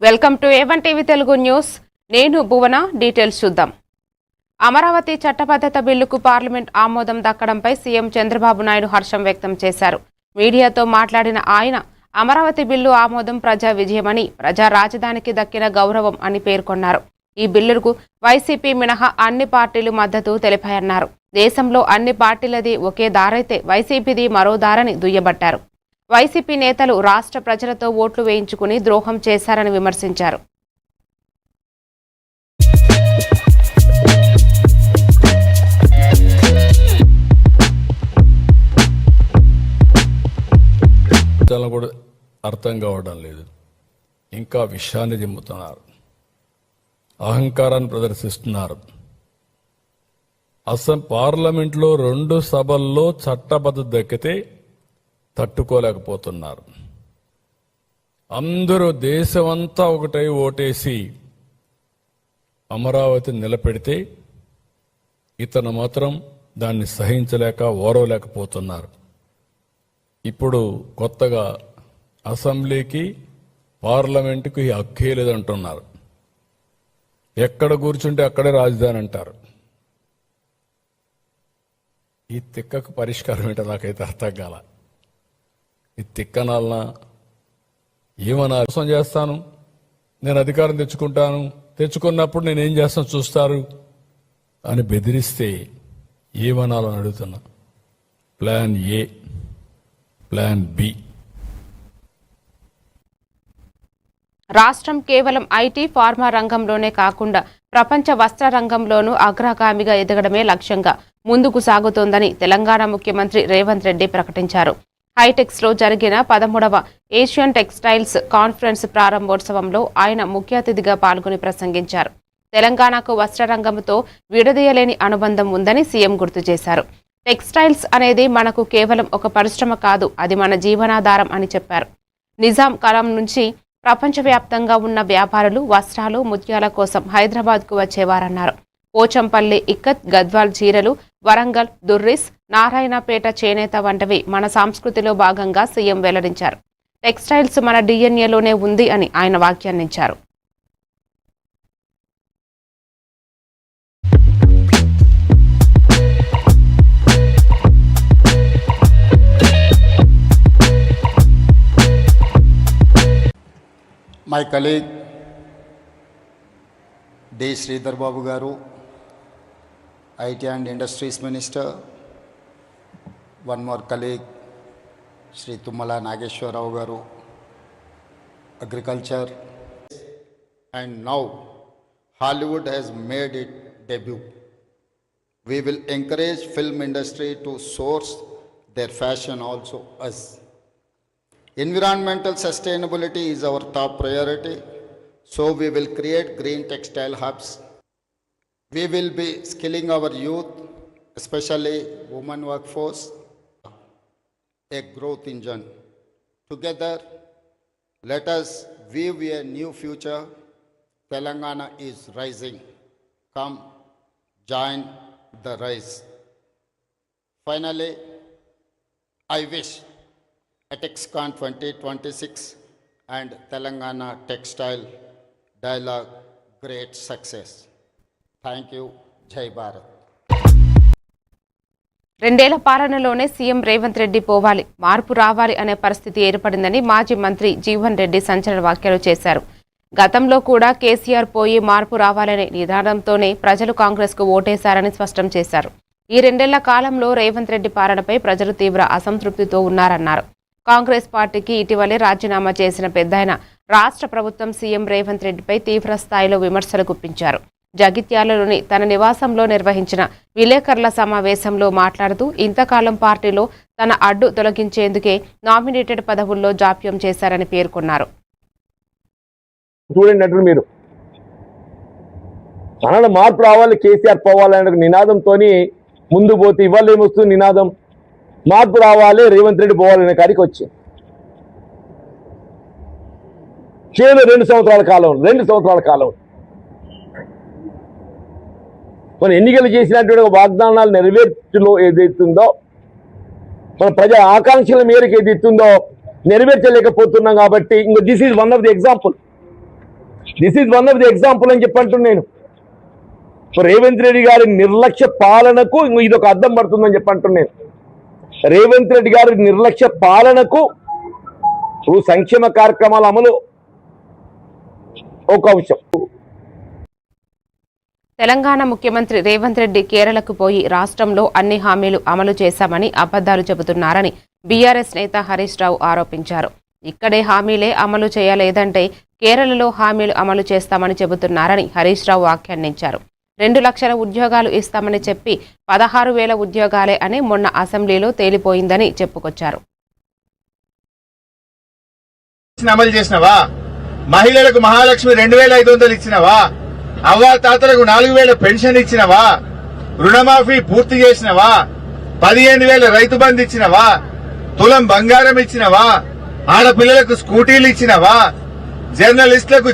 Welcome to A1 TV Telugu news. నేను భువన. Details చూద్దాం. అమరావతి చట్టబద్ధత బిల్లుకు పార్లమెంట్ ఆమోదం దక్కడంపై సీఎం చంద్రబాబు నాయుడు హర్షం వ్యక్తం చేశారు. మీడియాతో మాట్లాడిన ఆయన అమరావతి బిల్లు ఆమోదం ప్రజా విజయమని, ప్రజా రాజధానికి దక్కిన గౌరవం అని పేర్కొన్నారు. ఈ బిల్లుకు వైసీపీ మినహా అన్ని పార్టీలు మద్దతు తెలిపాయన్నారు. దేశంలో అన్ని పార్టీలది ఒకే దారైతే వైసీపీది మరో దారని దుయ్యబట్టారు. వైసీపీ నేతలు రాష్ట్ర ప్రజలతో ఓట్లు వేయించుకుని ద్రోహం చేశారని విమర్శించారు. కూడా అర్థం కావడం లేదు. ఇంకా విషయాన్ని దిమ్ముతున్నారు, అహంకారాన్ని ప్రదర్శిస్తున్నారు. పార్లమెంట్లో 2 సభల్లో చట్టబద్ధత దక్కితే తట్టుకోలేకపోతున్నారు. అందరూ దేశమంతా ఒకటై ఓటేసి అమరావతి నిలబెడితే ఇతను మాత్రం దాన్ని సహించలేక ఓరవలేకపోతున్నారు. ఇప్పుడు కొత్తగా అసెంబ్లీకి పార్లమెంటుకు ఈ హక్కే లేదంటున్నారు. ఎక్కడ కూర్చుంటే అక్కడే రాజధాని అంటారు. ఈ తిక్కకు పరిష్కారం ఏంటో నాకైతే అర్థం కాల. ఈ తిక్కనాలన ఏమన్నా మోసం చేస్తాను, నేను అధికారం తెచ్చుకున్నప్పుడు నేనేం చేస్తాను చూస్తారు అని బెదిరిస్తే ఏమనాలని అడుగుతున్నా. Plan A, plan B. రాష్ట్రం కేవలం ఐటీ, ఫార్మా రంగంలోనే కాకుండా ప్రపంచ వస్త్ర రంగంలోనూ అగ్రగామిగా ఎదగడమే లక్ష్యంగా ముందుకు సాగుతోందని తెలంగాణ ముఖ్యమంత్రి రేవంత్ రెడ్డి ప్రకటించారు. హైటెక్స్ లో జరిగిన 13వ ఏషియన్ టెక్స్టైల్స్ కాన్ఫరెన్స్ ప్రారంభోత్సవంలో ఆయన ముఖ్య అతిథిగా పాల్గొని ప్రసంగించారు. తెలంగాణకు వస్త్ర రంగంతో విడదీయలేని అనుబంధం ఉందని సీఎం గుర్తు చేశారు. టెక్స్టైల్స్ అనేది మనకు కేవలం ఒక పరిశ్రమ కాదు, అది మన జీవనాధారం అని చెప్పారు. నిజాం కాలం నుంచి ప్రపంచవ్యాప్తంగా ఉన్న వ్యాపారులు వస్త్రాలు, ముత్యాల కోసం హైదరాబాద్కు వచ్చేవారన్నారు. పోచంపల్లి ఇక్కత్, గద్వాల్ చీరలు, వరంగల్ దుర్రిస్, నారాయణపేట చేనేత వంటివి మన సంస్కృతిలో భాగంగా సీఎం వెల్లడించారు. టెక్స్టైల్స్ మన డిఎన్ఏలోనే ఉంది అని ఆయన వ్యాఖ్యానించారు. My colleague D. Sridhar Babu Garu, IT and Industries Minister, one more colleague Sri Tummala Nageshwar Rao Garu, Agriculture, and now Hollywood has made its debut. We will encourage film industry to source their fashion also us. Environmental sustainability is our top priority, so we will create green textile hubs. We will be skilling our youth, especially women workforce, a growth engine. Together, let us weave a new future. Telangana is rising. Come, join the rise. Finally, I wish TexCon 2026 and Telangana Textile Dialogue great success. Thank you. Jai Bharat. 2 ఏళ్ల పాలనలోనే CM Revanth Reddy పోవాలి, మార్పు రావాలి అనే పరిస్థితి ఏర్పడిందని మాజీ మంత్రి జీవన్ రెడ్డి సంచలన వ్యాఖ్యలు చేశారు. గతంలో కూడా కేసీఆర్ పోయి మార్పు రావాలనే నినాదంతోనే ప్రజలు కాంగ్రెస్కు ఓటేశారని స్పష్టం చేశారు. ఈ 2 ఏళ్ల కాలంలో రేవంత్ రెడ్డి పాలనపై ప్రజలు తీవ్ర అసంతృప్తితో ఉన్నారన్నారు. కాంగ్రెస్ పార్టీకి ఇటీవలే రాజీనామా చేసిన పెద్దాయన రాష్ట్ర ప్రభుత్వం సీఎం రేవంత్ రెడ్డిపై తీవ్ర స్థాయిలో విమర్శలు గుప్పించారు. జగిత్యాలలోని తన నివాసంలో నిర్వహించిన విలేకరుల సమావేశంలో మాట్లాడుతూ ఇంతకాలం పార్టీలో తన అడ్డు తొలగించేందుకే నామినేటెడ్ పదవుల్లో జాప్యం చేశారని పేర్కొన్నారు. మీరు అన్న మార్పు రావాలి, కేసీఆర్ పోవాలనే నినాదంతో ముందు పోతే ఇవాళ ఏమొస్తుంది నినాదం, మార్పు రావాలి, రేవంత్ రెడ్డి పోవాలనే కాడికి వచ్చింది. కేవలం 2 సంవత్సరాల కాలం మన ఎన్నికలు చేసినటువంటి వాగ్దానాలు నెరవేర్చులో ఏదైతుందో, మన ప్రజల ఆకాంక్షల మేరకు ఏదైతుందో నెరవేర్చలేకపోతున్నాం. కాబట్టి ఇంకా this is one of the example. This is one of the example అని చెప్పంటున్నాను నేను. రేవంత్ రెడ్డి గారి నిర్లక్ష్య పాలనకు ఇది ఒక అర్థం పడుతుందని చెప్పంటున్నాను. రేవంత్ రెడ్డి గారి నిర్లక్ష్య పాలనకు సంక్షేమ కార్యక్రమాల అమలు ఒక అంశం. తెలంగాణ ముఖ్యమంత్రి రేవంత్ రెడ్డి కేరళకు పోయి రాష్ట్రంలో అన్ని హామీలు అమలు చేశామని అబద్ధాలు చెబుతున్నారని బీఆర్ఎస్ నేత హరీష్ రావు ఆరోపించారు. ఇక్కడే హామీలే అమలు చేయలేదంటే కేరళలో హామీలు అమలు చేస్తామని చెబుతున్నారని హరీష్ రావు వ్యాఖ్యానించారు. 2 లక్షల ఉద్యోగాలు ఇస్తామని చెప్పి 16,000 ఉద్యోగాలే అని మొన్న అసెంబ్లీలో తేలిపోయిందని చెప్పుకొచ్చారు. అమలు చేసినవా? మహిళలకు మహాలక్ష్మి 2,500 ఇచ్చినవా? అవ్వా తాతలకు 4,000 పెన్షన్ ఇచ్చినవా? రుణమాఫీ పూర్తి చేసినవా? 15,000 రైతు బంధు ఇచ్చినవా? తులం బంగారం ఇచ్చినవా? ఆడపిల్లలకు స్కూటీలు ఇచ్చినవా? జర్నలిస్టులకు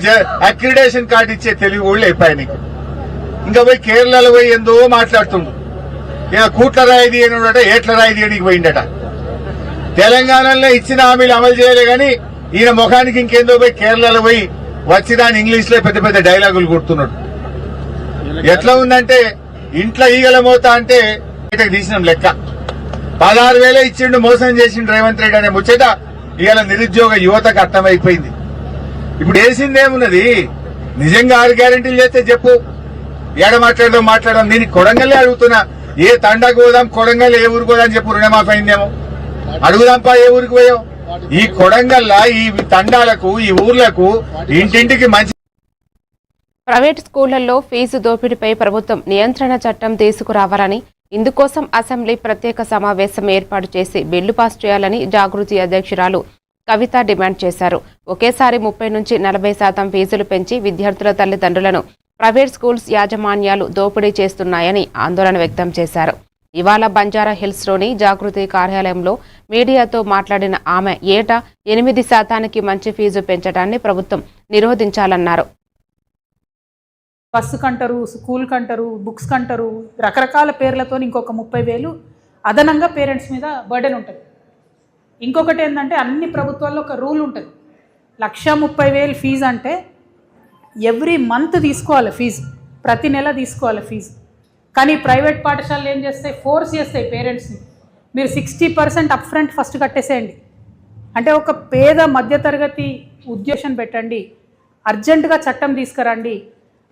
అక్రిడేషన్ కార్డు ఇచ్చే తెలివి కూడా అయిపోయాయి నీకు. ఇంకా పోయి కేరళలో పోయి ఎందో మాట్లాడుతుండు. ఇక కూట్ల రాయి తీయనుడట, ఏట్ల రాయి తీయడానికి పోయిండట. తెలంగాణలో ఇచ్చిన హామీలు అమలు చేయలే గాని ఈయన ముఖానికి ఇంకేందో పోయి కేరళలో పోయి వచ్చిదాని ఇంగ్లీష్ లో పెద్ద పెద్ద డైలాగులు కొడుతున్నాడు. ఎట్లా ఉందంటే ఇంట్లో ఈగల మోత అంటే తీసినాం లెక్క. 16,000 ఇచ్చిండు, మోసం చేసిండు రేవంత్ రెడ్డి అనే ముచ్చట ఇవాళ నిరుద్యోగ యువతకు అర్థమైపోయింది. ఇప్పుడు వేసిందేమున్నది? నిజంగా 6 గ్యారెంటీలు చేస్తే చెప్పు, ఏడ మాట్లాడడం. నేను కొడంగల్లే అడుగుతున్నా, ఏ తండాకు పోదాం, కొడంగల్ ఏ ఊరికి పోదాం చెప్పు, రుణమాఫీ అయిందేమో అడుగుదాంపా. ఏ ఊరికి పోయావు? ఈ కొడంగల్ల ఈ తండాలకు ఈ ఊర్లకు ఇంటింటికి మంచి. ప్రైవేట్ స్కూళ్లలో ఫీజు దోపిడీపై ప్రభుత్వం నియంత్రణ చట్టం తీసుకురావాలని, ఇందుకోసం అసెంబ్లీ ప్రత్యేక సమావేశం ఏర్పాటు చేసి బిల్లు పాస్ చేయాలని జాగృతి అధ్యక్షురాలు కవిత డిమాండ్ చేశారు. ఒకేసారి 30 నుంచి 40% ఫీజులు పెంచి విద్యార్థుల తల్లిదండ్రులను ప్రైవేట్ స్కూల్స్ యాజమాన్యాలు దోపిడీ చేస్తున్నాయని ఆందోళన వ్యక్తం చేశారు. ఇవాళ బంజారా హిల్స్లోని జాగృతి కార్యాలయంలో మీడియాతో మాట్లాడిన ఆమె ఏటా 8% మంచి ఫీజు పెంచడాన్ని ప్రభుత్వం నిరోధించాలన్నారు. బస్సు కంటారు, స్కూల్ కంటారు, బుక్స్ కంటారు, రకరకాల పేర్లతో ఇంకొక 30,000 అదనంగా పేరెంట్స్ మీద బర్డెన్ ఉంటుంది. ఇంకొకటి ఏంటంటే అన్ని ప్రభుత్వాల్లో ఒక రూల్ ఉంటుంది. 1,30,000 ఫీజు అంటే ఎవ్రీ మంత్ తీసుకోవాలి ఫీజు, ప్రతి నెల తీసుకోవాలి ఫీజు. కానీ ప్రైవేట్ పాఠశాలలు ఏం చేస్తాయి? ఫోర్స్ చేస్తాయి పేరెంట్స్ని, మీరు 60% అప్ ఫ్రంట్ ఫస్ట్ కట్టేసేయండి. అంటే ఒక పేద మధ్యతరగతి ఉద్దేశం పెట్టండి, అర్జెంటుగా చట్టం తీసుకురండి.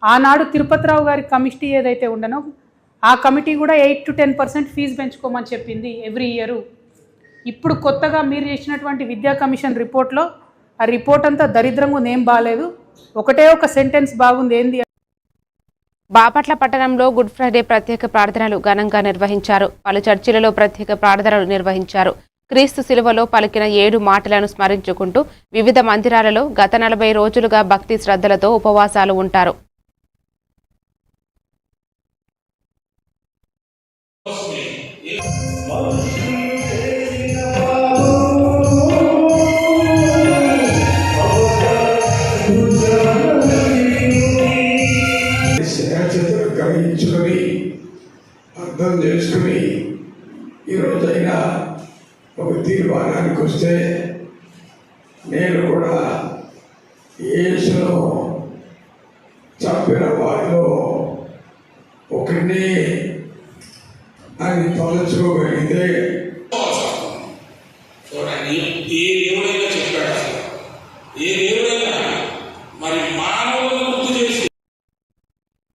ఆనాడు తిరుపతిరావు గారి కమిటీ ఏదైతే ఉండనో ఆ కమిటీ కూడా 8 to 10% ఫీజు పెంచుకోమని చెప్పింది ఎవ్రీ ఇయరు. ఇప్పుడు కొత్తగా మీరు చేసినటువంటి విద్యా కమిషన్ రిపోర్ట్లో ఆ రిపోర్ట్ అంతా దరిద్రంగా ఉంది, ఏం బాగాలేదు. ఒకటే ఒక సెంటెన్స్ బాగుంది, ఏంది? బాపట్ల పట్టణంలో గుడ్ ఫ్రైడే ప్రత్యేక ప్రార్థనలు ఘనంగా నిర్వహించారు. పలు చర్చిలలో ప్రత్యేక ప్రార్థనలు నిర్వహించారు. క్రీస్తు శిలువలో పలికిన 7 మాటలను స్మరించుకుంటూ వివిధ మందిరాలలో గత 40 రోజులుగా భక్తి శ్రద్ధలతో ఉపవాసాలు ఉంటారు. గ్రహించుకొని అర్థం చేసుకుని ఈరోజైనా ఒక తీర్మానానికి వస్తే నేను కూడా యేసును చంపిన వారిలో ఒకరిని అని తలుచుకోగలిగితే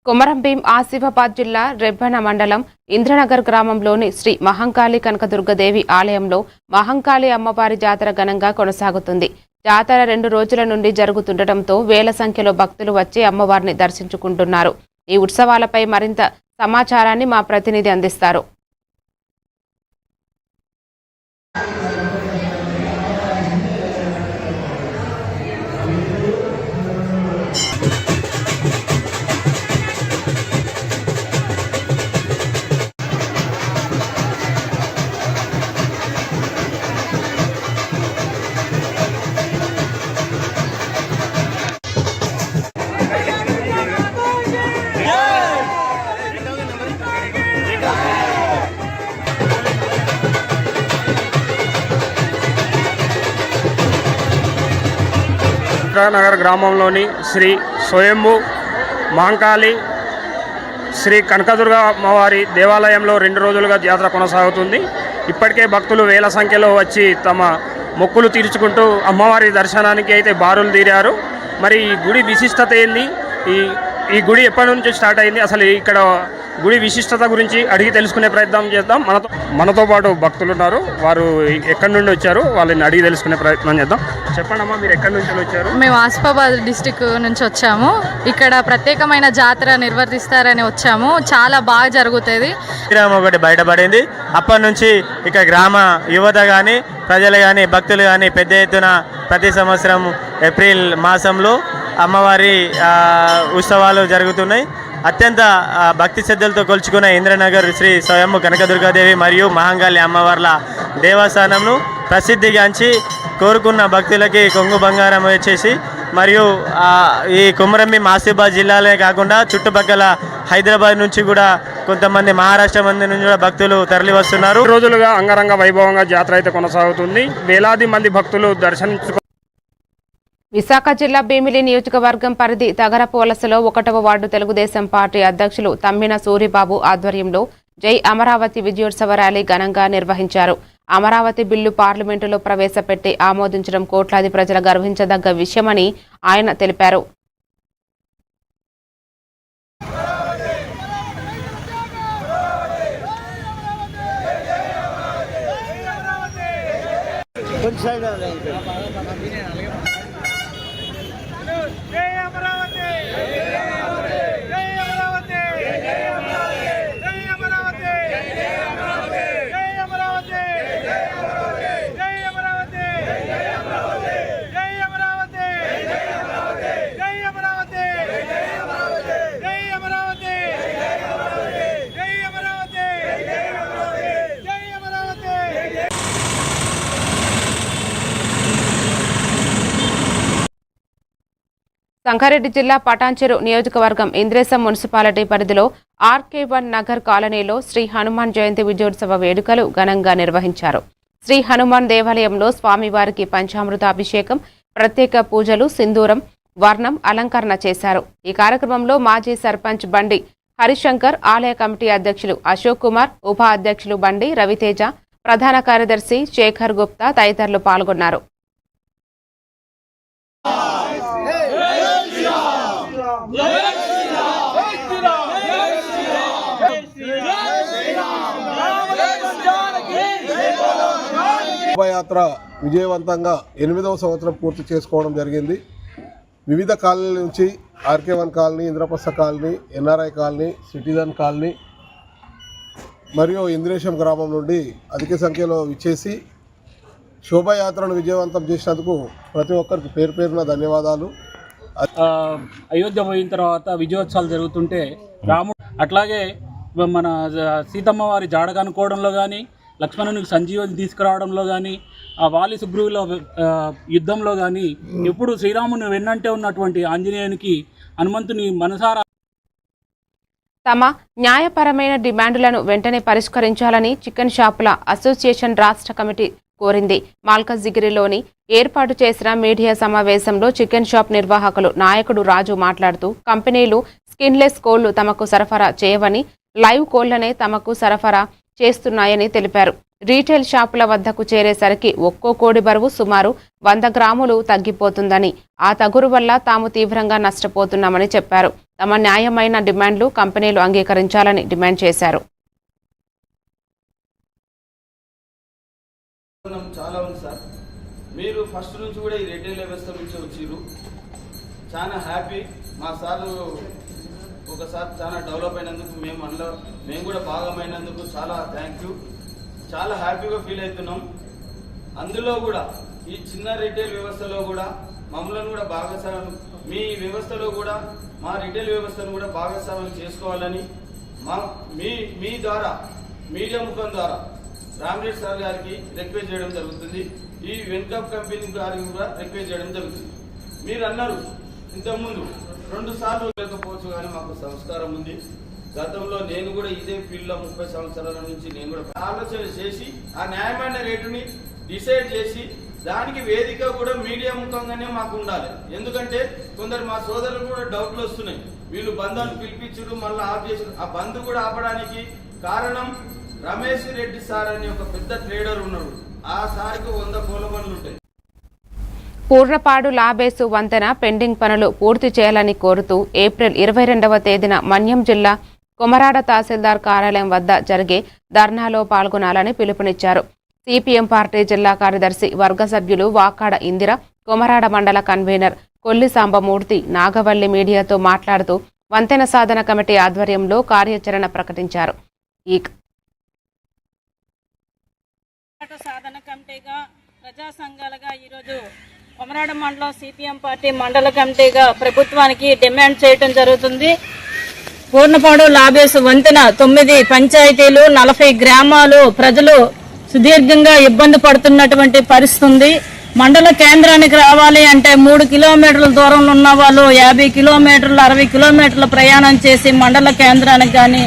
కొమరంభీం ఆసిఫాబాద్ జిల్లా రెబ్బెన మండలం ఇంద్రనగర్ గ్రామంలోని శ్రీ మహంకాళి కనకదుర్గదేవి ఆలయంలో మహంకాళి అమ్మవారి జాతర ఘనంగా కొనసాగుతుంది. జాతర 2 రోజుల నుండి జరుగుతుండటంతో వేల సంఖ్యలో భక్తులు వచ్చి అమ్మవారిని దర్శించుకుంటున్నారు. ఈ ఉత్సవాలపై మరింత సమాచారాన్ని మా ప్రతినిధి అందిస్తారు. నగర్ గ్రామంలోని శ్రీ స్వయంభు మాంకాళి శ్రీ కనకదుర్గ అమ్మవారి దేవాలయంలో 2 రోజులుగా జాతర కొనసాగుతుంది. ఇప్పటికే భక్తులు వేల సంఖ్యలో వచ్చి తమ మొక్కులు తీర్చుకుంటూ అమ్మవారి దర్శనానికి అయితే బారులు తీరారు. మరి ఈ గుడి విశిష్టత ఏంది, ఈ గుడి ఎప్పటి నుంచి స్టార్ట్ అయింది, అసలు ఇక్కడ గుడి విశిష్టత గురించి అడిగి తెలుసుకునే ప్రయత్నం చేద్దాం. మనతో పాటు భక్తులు ఉన్నారు, వారు ఎక్కడి నుండి వచ్చారు వాళ్ళని అడిగి తెలుసుకునే ప్రయత్నం చేద్దాం. చెప్పండి అమ్మా, మీరు ఎక్కడి నుంచి వచ్చారు? మేము ఆసిఫాబాద్ డిస్టిక్ నుంచి వచ్చాము. ఇక్కడ ప్రత్యేకమైన జాతర నిర్వర్తిస్తారని వచ్చాము. చాలా బాగా జరుగుతుంది. శ్రీరామ ఒకటి బయటపడింది. అప్పటి నుంచి ఇక గ్రామ యువత కానీ ప్రజలు కానీ భక్తులు కానీ పెద్ద ఎత్తున ప్రతి సంవత్సరం ఏప్రిల్ మాసంలో అమ్మవారి ఉత్సవాలు జరుగుతున్నాయి. అత్యంత భక్తి శ్రద్ధలతో కొలుచుకున్న ఇంద్రనగర్ శ్రీ స్వయంభు కనకదుర్గాదేవి మరియు మహంకాళి అమ్మవార్ల దేవస్థానంను ప్రసిద్ధిగాంచి కోరుకున్న భక్తులకి కొంగు బంగారం వచ్చేసి మరియు ఈ కొమరంభీం ఆసిఫాబాద్ జిల్లాలే కాకుండా చుట్టుపక్కల హైదరాబాద్ నుంచి కూడా కొంతమంది మహారాష్ట్ర మంది నుంచి కూడా భక్తులు తరలి వస్తున్నారు. 2 రోజులుగా అంగరంగ వైభవంగా జాతర అయితే కొనసాగుతుంది. వేలాది మంది భక్తులు దర్శించుకు విశాఖ జిల్లా భీమిలి నియోజకవర్గం పరిధి తగరపు వలసలో 1వ వార్డు తెలుగుదేశం పార్టీ అధ్యక్షులు తమ్మిన సూరిబాబు ఆధ్వర్యంలో జై అమరావతి విజయోత్సవ ర్యాలీ ఘనంగా నిర్వహించారు. అమరావతి బిల్లు పార్లమెంటులో ప్రవేశపెట్టి ఆమోదించడం కోట్లాది ప్రజల గర్వించదగ్గ విషయమని ఆయన తెలిపారు. సంగారెడ్డి జిల్లా పటాన్చెరు నియోజకవర్గం ఇంద్రేశం మున్సిపాలిటీ పరిధిలో ఆర్కే1 నగర్ కాలనీలో శ్రీ హనుమాన్ జయంతి విజయోత్సవ వేడుకలు ఘనంగా నిర్వహించారు. శ్రీ హనుమాన్ దేవాలయంలో స్వామివారికి పంచామృత అభిషేకం, ప్రత్యేక పూజలు, సింధూరం, వర్ణం, అలంకరణ చేశారు. ఈ కార్యక్రమంలో మాజీ సర్పంచ్ బండి హరిశంకర్, ఆలయ కమిటీ అధ్యక్షులు అశోక్ కుమార్, ఉప అధ్యక్షులు బండి రవితేజ, ప్రధాన కార్యదర్శి శేఖర్ గుప్తా తదితరులు పాల్గొన్నారు. శోభాయాత్ర విజయవంతంగా 8వ సంవత్సరం పూర్తి చేసుకోవడం జరిగింది. వివిధ కాలనీల నుంచి ఆర్కే1 colony, Indraprastha colony, NRI colony, citizen colony మరియు ఇంద్రేశం గ్రామం నుండి అధిక సంఖ్యలో విచ్చేసి శోభాయాత్రను విజయవంతం చేసినందుకు ప్రతి ఒక్కరికి పేరు పేరున ధన్యవాదాలు. అయోధ్య పోయిన తర్వాత విజయోత్సవాలు జరుగుతుంటే రాముడు అట్లాగే మన సీతమ్మ వారి జాడ కనుక్కోవడంలో కానీ, లక్ష్మణునికి సంజీవని తీసుకురావడంలో కానీ, ఆ వాలి సుగ్రీవుల యుద్ధంలో కానీ ఎప్పుడు శ్రీరాముని వెన్నంటే ఉన్నటువంటి ఆంజనేయునికి హనుమంతుని మనసారా తమ న్యాయపరమైన డిమాండ్లను వెంటనే పరిష్కరించాలని చికెన్ షాపుల అసోసియేషన్ రాష్ట్ర కమిటీ కోరింది. మాల్కజ్గిరిలోని ఏర్పాటు చేసిన మీడియా సమావేశంలో చికెన్ షాప్ నిర్వాహకులు నాయకుడు రాజు మాట్లాడుతూ కంపెనీలు స్కిన్లెస్ కోళ్లు తమకు సరఫరా చేయవని, లైవ్ కోళ్లనే తమకు సరఫరా చేస్తున్నాయని తెలిపారు. రీటైల్ షాపుల వద్దకు చేరేసరికి ఒక్కో కోడి బరువు సుమారు 100 గ్రాములు తగ్గిపోతుందని, ఆ తగురు వల్ల తాము తీవ్రంగా నష్టపోతున్నామని చెప్పారు. తమ న్యాయమైన డిమాండ్లు కంపెనీలు అంగీకరించాలని డిమాండ్ చేశారు. చాలా ఉంది సార్, మీరు ఫస్ట్ నుంచి కూడా ఈ రిటైల్ వ్యవస్థ నుంచి వచ్చిర్రు, చాలా హ్యాపీ. మా సార్ ఒకసారి చాలా డెవలప్ అయినందుకు మేము కూడా భాగమైనందుకు చాలా థ్యాంక్ యూ. చాలా హ్యాపీగా ఫీల్ అవుతున్నాం. అందులో కూడా ఈ చిన్న రిటైల్ వ్యవస్థలో కూడా మమ్మల్ని కూడా భాగస్వామ్యం, మీ వ్యవస్థలో కూడా మా రిటైల్ వ్యవస్థను కూడా భాగస్వామ్యం చేసుకోవాలని మీ ద్వారా మీడియా ముఖం ద్వారా రామరెడ్డి సార్ గారికి రిక్వెస్ట్ చేయడం జరుగుతుంది. ఈ వెన్కప్ కంపెనీ గారికి కూడా రిక్వెస్ట్ చేయడం జరుగుతుంది. మీరు అన్నారు ఇంతకుముందు 2 సార్లు లేకపోవచ్చు, కానీ మాకు సంస్కారం ఉంది. గతంలో నేను కూడా ఇదే ఫీల్డ్లో 30 సంవత్సరాల నుంచి నేను కూడా ఆలోచన చేసి ఆ న్యాయమైన రేటుని డిసైడ్ చేసి దానికి వేదిక కూడా మీడియా ముఖంగానే మాకు ఉండాలి. ఎందుకంటే కొందరు మా సోదరులు కూడా డౌట్లు వస్తున్నాయి, వీళ్ళు బంధాలు పిలిపించుడు మళ్ళీ ఆఫ్ చేసి ఆ బంద్ కూడా ఆపడానికి కారణం రమేష్ రెడ్డి సార్ అని ఒక పెద్ద ట్రేడర్ ఉన్నాడు. ఆ సార్కు 100 పూల పనులు ఉంటాయి. పూర్ణపాడు లాబేసు వంతెన పెండింగ్ పనులు పూర్తి చేయాలని కోరుతూ ఏప్రిల్ 22వ తేదీన మన్యం జిల్లా కొమరాడ తహసీల్దార్ కార్యాలయం వద్ద జరిగే ధర్నాలో పాల్గొనాలని పిలుపునిచ్చారు. సిపిఎం పార్టీ జిల్లా కార్యదర్శి వర్గ సభ్యులు వాకాడ ఇందిర, కొమరాడ మండల కన్వీనర్ కొల్లి సాంబమూర్తి నాగవల్లి మీడియాతో మాట్లాడుతూ వంతెన సాధన కమిటీ ఆధ్వర్యంలో కార్యాచరణ ప్రకటించారు. ఈ సాధన కమిటీగా ప్రజా సంఘాలుగా ఈరోజు కొమరాడ మండలం సిపిఎం పార్టీ మండల కమిటీగా ప్రభుత్వానికి డిమాండ్ చేయడం జరుగుతుంది. పూర్ణపాడు లాబేసు వంతెన 9 పంచాయతీలు 40 గ్రామాలు ప్రజలు సుదీర్ఘంగా ఇబ్బంది పడుతున్నటువంటి పరిస్థితి ఉంది. మండల కేంద్రానికి రావాలి అంటే 3 కిలోమీటర్ల దూరంలో ఉన్న వాళ్ళు 50 కిలోమీటర్లు 60 కిలోమీటర్ల ప్రయాణం చేసి మండల కేంద్రానికి కానీ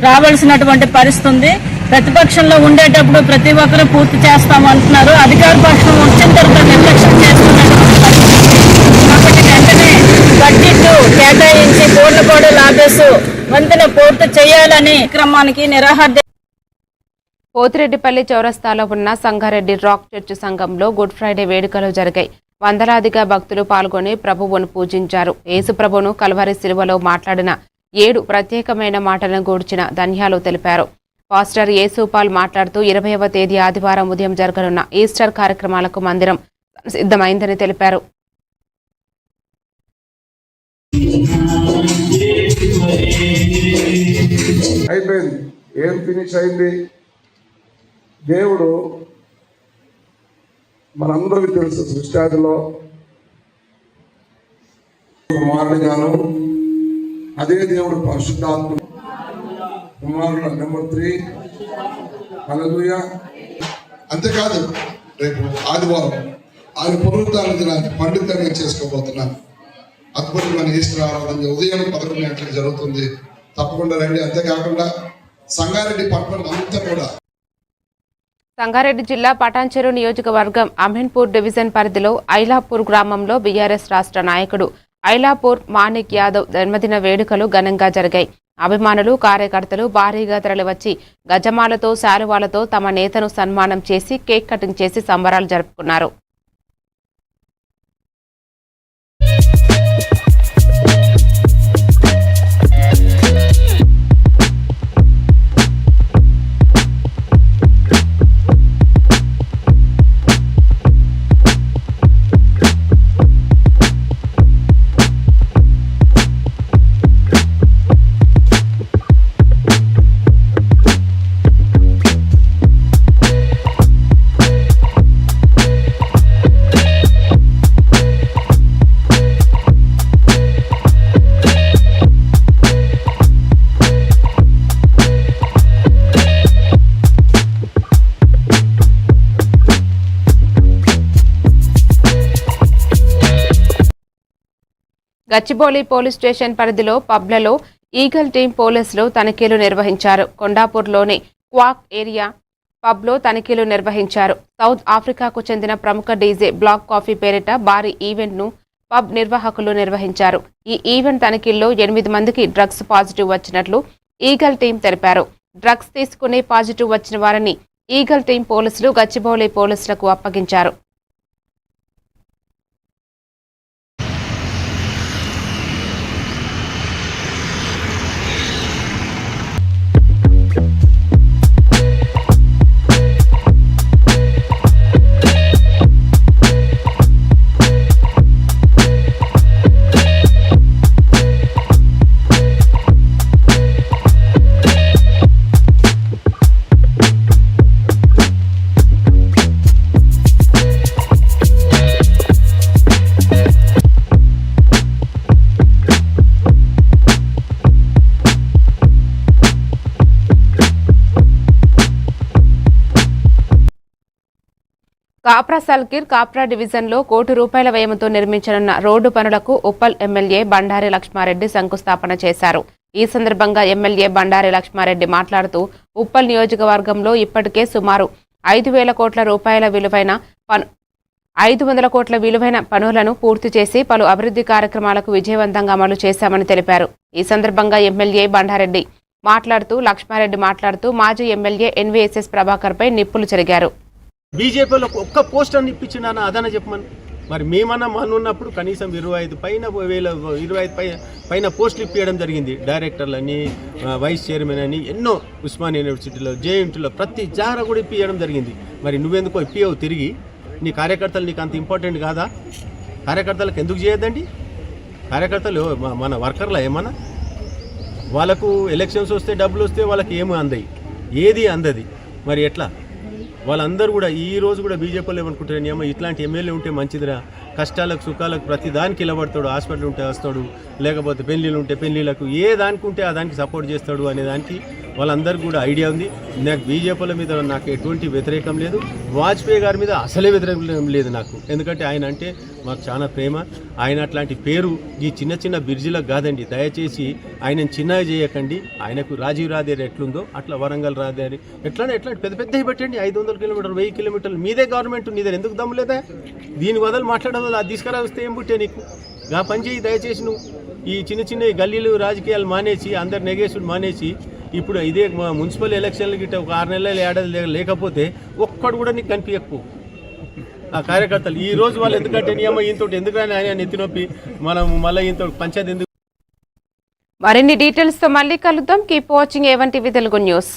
రావాల్సినటువంటి పరిస్థితి ఉంది. ప్రతిపక్షంలో ఉండేటప్పుడు ప్రతి ఒక్కరూ పూర్తి చేస్తామంటున్నారు, అధికార పక్షం వచ్చిన తర్వాత నిర్లక్ష్యం చేస్తున్నటువంటి కాబట్టి వెంటనే బడ్జెట్ కేటాయించి పూర్ణపాడు లాబేసు వంతెన పూర్తి చేయాలని క్రమానికి నిరాహార. పోతిరెడ్డిపల్లి చౌరస్తాలో ఉన్న సంగారెడ్డి రాక్ చర్చ్ సంఘంలో గుడ్ ఫ్రైడే వేడుకలు జరిగాయి. వందలాదిగా భక్తులు పాల్గొని ప్రభువును పూజించారు. యేసు ప్రభువును కల్వరి శిలువలో మాట్లాడిన 7 ప్రత్యేకమైన మాటలను గూర్చిన ధన్యాలు తెలిపారు. పాస్టర్ యేసుపాల్ మాట్లాడుతూ 20వ తేదీ ఆదివారం ఉదయం జరగనున్న ఈస్టర్ కార్యక్రమాలకు మందిరం సిద్ధమైందని తెలిపారు. అయిపోయింది, ఏం ఫినిష్ అయింది? దేవుడు మనందరికీ తెలుసు, సృష్టాదిలో కుమారుడుగాను అదే దేవుడు పరిశుద్ధాత్మ కుమారుడు నెంబర్ 3. హల్లెలూయా. అంతేకాదు రేపు ఆదివారం ఆయన పునరుద్ధాన దినాన్ని పండితంగా చేసుకోబోతున్నాను. అద్భుతమైన ఈస్టర్ ఆరాధన ఉదయం 11 గంటలకు జరుగుతుంది. తప్పకుండా రండి. అంతేకాకుండా సంగారెడ్డి పట్టణం అంతా కూడా. సంగారెడ్డి జిల్లా పటాన్చెరు నియోజకవర్గం అమీన్పూర్ డివిజన్ పరిధిలో ఐలాపూర్ గ్రామంలో బీఆర్ఎస్ రాష్ట్ర నాయకుడు ఐలాపూర్ మాణిక్ యాదవ్ జన్మదిన వేడుకలు ఘనంగా జరిగాయి. అభిమానులు కార్యకర్తలు భారీగా తరలివచ్చి గజమాలతో శాలువాలతో తమ నేతను సన్మానం చేసి కేక్ కటింగ్ చేసి సంబరాలు జరుపుకున్నారు. గచ్చిబౌలి పోలీస్ స్టేషన్ పరిధిలో పబ్లలో ఈగల్ టీం పోలీసులు తనిఖీలు నిర్వహించారు. కొండాపూర్లోని క్వాక్ ఏరియా పబ్లో తనిఖీలు నిర్వహించారు. సౌత్ ఆఫ్రికాకు చెందిన ప్రముఖ డీజే బ్లాక్ కాఫీ పేరిట భారీ ఈవెంట్ను పబ్ నిర్వాహకులు నిర్వహించారు. ఈ ఈవెంట్ తనిఖీల్లో 8 మందికి డ్రగ్స్ పాజిటివ్ వచ్చినట్లు ఈగల్ టీం తెలిపారు. డ్రగ్స్ తీసుకుని పాజిటివ్ వచ్చిన వారిని ఈగల్ టీం పోలీసులు గచ్చిబౌలి పోలీసులకు అప్పగించారు. కాప్రా సల్కిర్ కాప్రా డివిజన్లో ₹1 వ్యయంతో నిర్మించనున్న రోడ్డు పనులకు ఉప్పల్ ఎమ్మెల్యే బండారి లక్ష్మారెడ్డి శంకుస్థాపన చేశారు. ఈ సందర్భంగా ఎమ్మెల్యే బండారి లక్ష్మారెడ్డి మాట్లాడుతూ ఉప్పల్ నియోజకవర్గంలో ఇప్పటికే సుమారు ₹5,000 కోట్ల విలువైన 500 కోట్ల విలువైన పనులను పూర్తి చేసి పలు అభివృద్ధి కార్యక్రమాలకు విజయవంతంగా అమలు చేశామని తెలిపారు. ఈ సందర్భంగా ఎమ్మెల్యే బండారెడ్డి మాట్లాడుతూ, లక్ష్మారెడ్డి మాట్లాడుతూ మాజీ ఎమ్మెల్యే ఎన్వీఎస్ఎస్ ప్రభాకర్పై నిప్పులు చెరిగారు. బీజేపీలో ఒక్క పోస్టర్ ఇప్పించిన అదన చెప్పమని, మరి మేమన్నా ఉన్నప్పుడు కనీసం 25 పైన పోస్టులు ఇప్పించడం జరిగింది. డైరెక్టర్లని, వైస్ చైర్మన్ అని ఎన్నో ఉస్మానియా యూనివర్సిటీలో, జేఎన్టీలో ప్రతి జాగర కూడా ఇప్పించడం జరిగింది. మరి నువ్వెందుకో ఇప్పియవు తిరిగి? నీ కార్యకర్తలు నీకు అంత ఇంపార్టెంట్ కాదా? కార్యకర్తలకు ఎందుకు చేయొద్దండి? కార్యకర్తలు మన వర్కర్ల ఏమన్నా? వాళ్ళకు ఎలక్షన్స్ వస్తే డబ్బులు వస్తే వాళ్ళకి ఏమీ అందయి, ఏది అందది. మరి ఎట్లా? వాళ్ళందరూ కూడా ఈ రోజు కూడా బీజేపీలో ఏమనుకుంటారు, ఏమో ఇట్లాంటి ఎమ్మెల్యే ఉంటే మంచిదిరా, కష్టాలకు సుఖాలకు ప్రతి దానికి నిలబడతాడు, హాస్పిటల్ ఉంటే వస్తాడు, లేకపోతే పెళ్ళిళ్ళు ఉంటే పెళ్ళిళ్ళకు ఏ దానికి ఉంటే ఆ దానికి సపోర్ట్ చేస్తాడు అనే దానికి వాళ్ళందరికీ కూడా ఐడియా ఉంది. నాకు బీజేపీల మీద నాకు ఎటువంటి వ్యతిరేకం లేదు, వాజ్పేయి గారి మీద అసలే వ్యతిరేకం లేదు నాకు. ఎందుకంటే ఆయన అంటే మాకు చాలా ప్రేమ. ఆయన అట్లాంటి పేరు ఈ చిన్న చిన్న బిర్జీలకు కాదండి. దయచేసి ఆయనను చిన్నగా చేయకండి. ఆయనకు రాజీవ్ రాదేరి ఎట్లుందో అట్లా వరంగల్ రాదేరి ఎట్లాంటి పెద్ద పెద్దవి పెట్టండి. 500 కిలోమీటర్లు, 1000 కిలోమీటర్లు. మీదే గవర్నమెంట్, నీదే ఎందుకు దమ్ము లేదా? దీని వదలు మాట్లాడడం వల్ల అది తీసుకురా వస్తే ఏం పుట్టే నీకు? గా పని చేయి దయచేసి. నువ్వు ఈ చిన్న చిన్న గల్లీలు రాజకీయాలు మానేసి, అందరు నెగేసుడు మానేసి, ఇప్పుడు ఇదే మున్సిపల్ ఎలక్షన్లు గిట్ట ఒక 6 నెలలు ఏడాది లేకపోతే ఒక్కడు కూడా నీకు కనిపించకపో. ఆ కార్యకర్తలు ఈ రోజు వాళ్ళు ఎందుకంటే నియమ ఇంత ఎందుకని ఆయన నెత్తినొప్పి మనం మళ్ళీ ఇంత పంచాయతీ ఎందుకు. మరిన్ని డీటెయిల్స్తో మళ్ళీ కలుద్దాం. Keep watching A1 TV Telugu news.